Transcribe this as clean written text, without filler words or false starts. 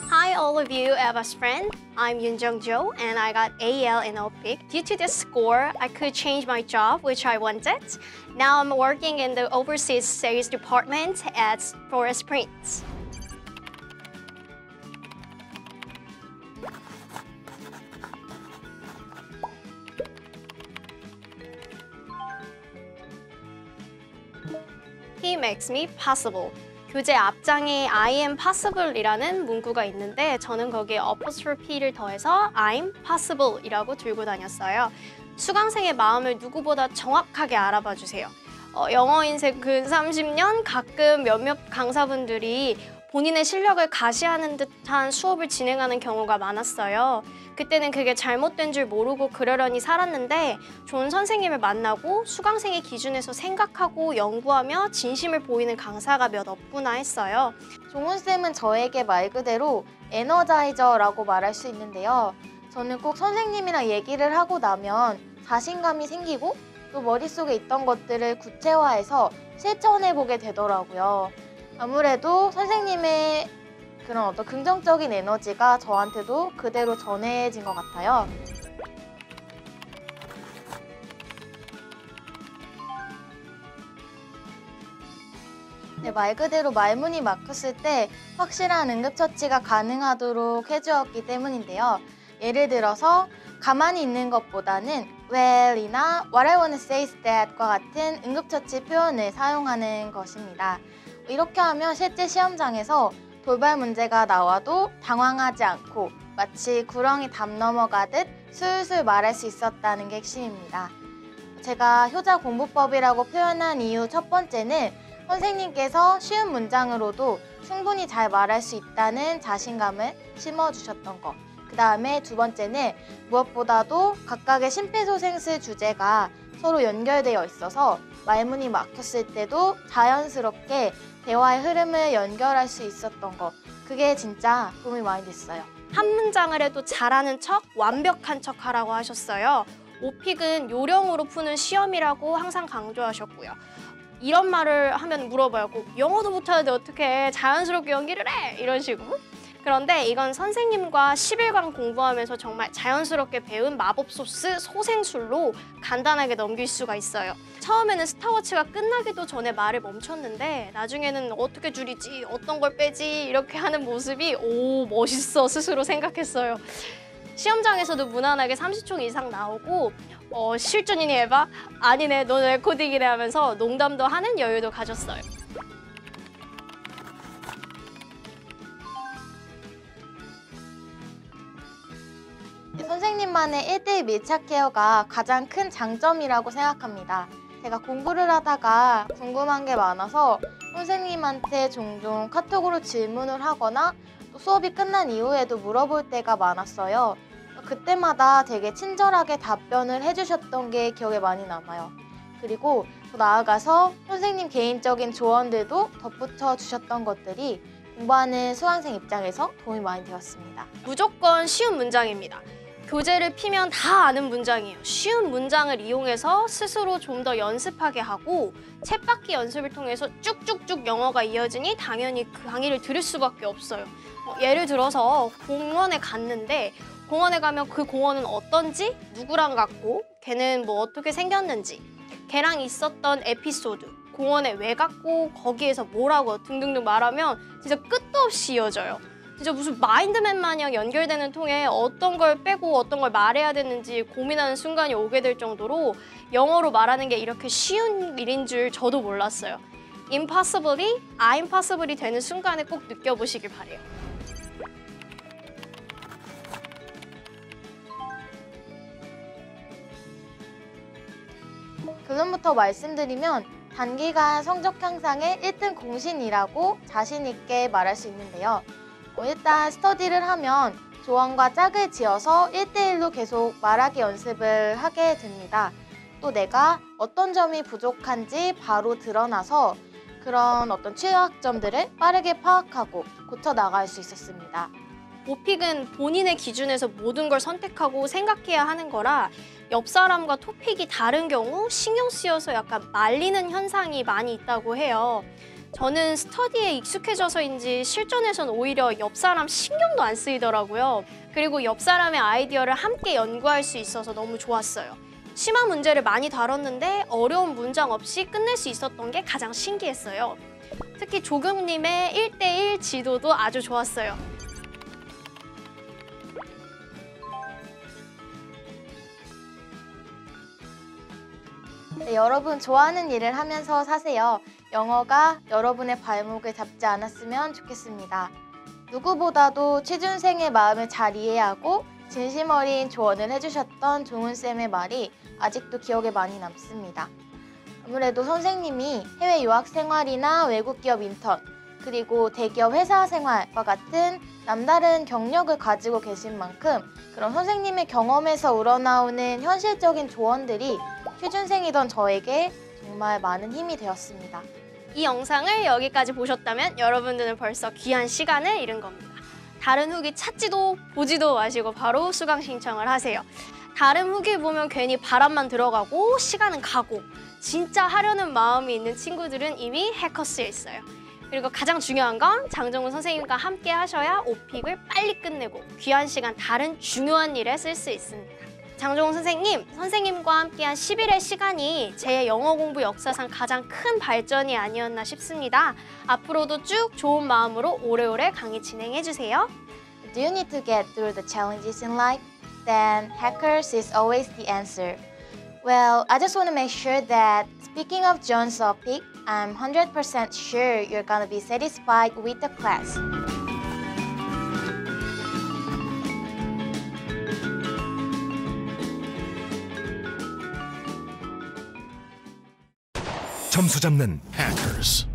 Hi all of you, Eva's friend. I'm Yoonjung Jo and I got AL in OPIC. Due to this score, I could change my job, which I wanted. Now I'm working in the overseas sales department at Forest Prints. He makes me possible. 교재 앞장에 I am possible이라는 문구가 있는데 저는 거기에 apostrophe를 더해서 I'm possible이라고 들고 다녔어요. 수강생의 마음을 누구보다 정확하게 알아봐 주세요. 영어 인생 근 30년 가끔 몇몇 강사분들이 본인의 실력을 가시하는 듯한 수업을 진행하는 경우가 많았어요. 그때는 그게 잘못된 줄 모르고 그러려니 살았는데 좋은 선생님을 만나고 수강생의 기준에서 생각하고 연구하며 진심을 보이는 강사가 몇 없구나 했어요. 종훈쌤은 저에게 말 그대로 에너자이저라고 말할 수 있는데요. 저는 꼭 선생님이랑 얘기를 하고 나면 자신감이 생기고 또 머릿속에 있던 것들을 구체화해서 실천해보게 되더라고요. 아무래도 선생님의 그런 어떤 긍정적인 에너지가 저한테도 그대로 전해진 것 같아요. 네, 말 그대로 말문이 막혔을 때 확실한 응급처치가 가능하도록 해주었기 때문인데요. 예를 들어서 가만히 있는 것보다는 well이나 what I wanna say is that과 같은 응급처치 표현을 사용하는 것입니다. 이렇게 하면 실제 시험장에서 돌발 문제가 나와도 당황하지 않고 마치 구렁이 담 넘어가듯 술술 말할 수 있었다는 게 핵심입니다. 제가 효자 공부법이라고 표현한 이유 첫 번째는 선생님께서 쉬운 문장으로도 충분히 잘 말할 수 있다는 자신감을 심어주셨던 것. 그 다음에 두 번째는 무엇보다도 각각의 심폐소생술 주제가 서로 연결되어 있어서 말문이 막혔을 때도 자연스럽게 대화의 흐름을 연결할 수 있었던 것. 그게 진짜 도움이 많이 됐어요. 한 문장을 해도 잘하는 척, 완벽한 척 하라고 하셨어요. 오픽은 요령으로 푸는 시험이라고 항상 강조하셨고요. 이런 말을 하면 물어봐요. 꼭 영어도 못하는데 어떻게 자연스럽게 연기를 해? 이런 식으로. 그런데 이건 선생님과 10일간 공부하면서 정말 자연스럽게 배운 마법소스 소생술로 간단하게 넘길 수가 있어요. 처음에는 스타워치가 끝나기도 전에 말을 멈췄는데 나중에는 어떻게 줄이지, 어떤 걸 빼지 이렇게 하는 모습이 오 멋있어 스스로 생각했어요. 시험장에서도 무난하게 30초 이상 나오고 실전이니 에바? 아니네, 너 레코딩이네 하면서 농담도 하는 여유도 가졌어요. 선생님만의 1대1 밀착 케어가 가장 큰 장점이라고 생각합니다. 제가 공부를 하다가 궁금한 게 많아서 선생님한테 종종 카톡으로 질문을 하거나 또 수업이 끝난 이후에도 물어볼 때가 많았어요. 그때마다 되게 친절하게 답변을 해주셨던 게 기억에 많이 남아요. 그리고 더 나아가서 선생님 개인적인 조언들도 덧붙여 주셨던 것들이 공부하는 수강생 입장에서 도움이 많이 되었습니다. 무조건 쉬운 문장입니다. 교재를 피면 다 아는 문장이에요. 쉬운 문장을 이용해서 스스로 좀 더 연습하게 하고 쳇바퀴 연습을 통해서 쭉쭉쭉 영어가 이어지니 당연히 그 강의를 들을 수밖에 없어요. 예를 들어서 공원에 갔는데 공원에 가면 그 공원은 어떤지, 누구랑 갔고, 걔는 뭐 어떻게 생겼는지, 걔랑 있었던 에피소드, 공원에 왜 갔고, 거기에서 뭐라고 등등등 말하면 진짜 끝도 없이 이어져요. 진짜 무슨 마인드맵 마냥 연결되는 통에 어떤 걸 빼고 어떤 걸 말해야 되는지 고민하는 순간이 오게 될 정도로 영어로 말하는 게 이렇게 쉬운 일인 줄 저도 몰랐어요. impossible이 I'm possible이 되는 순간에 꼭 느껴보시길 바래요. 결론부터 말씀드리면 단기간 성적 향상의 1등 공신이라고 자신 있게 말할 수 있는데요. 일단 스터디를 하면 조언과 짝을 지어서 1대1로 계속 말하기 연습을 하게 됩니다. 또 내가 어떤 점이 부족한지 바로 드러나서 그런 어떤 취약점들을 빠르게 파악하고 고쳐 나갈 수 있었습니다. 오픽은 본인의 기준에서 모든 걸 선택하고 생각해야 하는 거라 옆 사람과 토픽이 다른 경우 신경 쓰여서 약간 말리는 현상이 많이 있다고 해요. 저는 스터디에 익숙해져서인지 실전에선 오히려 옆 사람 신경도 안 쓰이더라고요. 그리고 옆 사람의 아이디어를 함께 연구할 수 있어서 너무 좋았어요. 심화 문제를 많이 다뤘는데 어려운 문장 없이 끝낼 수 있었던 게 가장 신기했어요. 특히 조경님의 1대1 지도도 아주 좋았어요. 네, 여러분 좋아하는 일을 하면서 사세요. 영어가 여러분의 발목을 잡지 않았으면 좋겠습니다. 누구보다도 취준생의 마음을 잘 이해하고 진심 어린 조언을 해주셨던 종훈쌤의 말이 아직도 기억에 많이 남습니다. 아무래도 선생님이 해외 유학 생활이나 외국 기업 인턴, 그리고 대기업 회사 생활과 같은 남다른 경력을 가지고 계신 만큼 그런 선생님의 경험에서 우러나오는 현실적인 조언들이 취준생이던 저에게 정말 많은 힘이 되었습니다. 이 영상을 여기까지 보셨다면 여러분들은 벌써 귀한 시간을 잃은 겁니다. 다른 후기 찾지도 보지도 마시고 바로 수강 신청을 하세요. 다른 후기 보면 괜히 바람만 들어가고 시간은 가고 진짜 하려는 마음이 있는 친구들은 이미 해커스에 있어요. 그리고 가장 중요한 건 장정훈 선생님과 함께 하셔야 오픽을 빨리 끝내고 귀한 시간 다른 중요한 일에 쓸 수 있습니다. 장정훈 선생님, 선생님과 함께한 10일의 시간이 제 영어 공부 역사상 가장 큰 발전이 아니었나 싶습니다. 앞으로도 쭉 좋은 마음으로 오래오래 강의 진행해주세요. Do you need to get through the challenges in life? Then Hackers is always the answer. Well, I just want to make sure that speaking of John's topic, I'm 100% sure you're gonna be satisfied with the class. 점수 잡는 Hackers.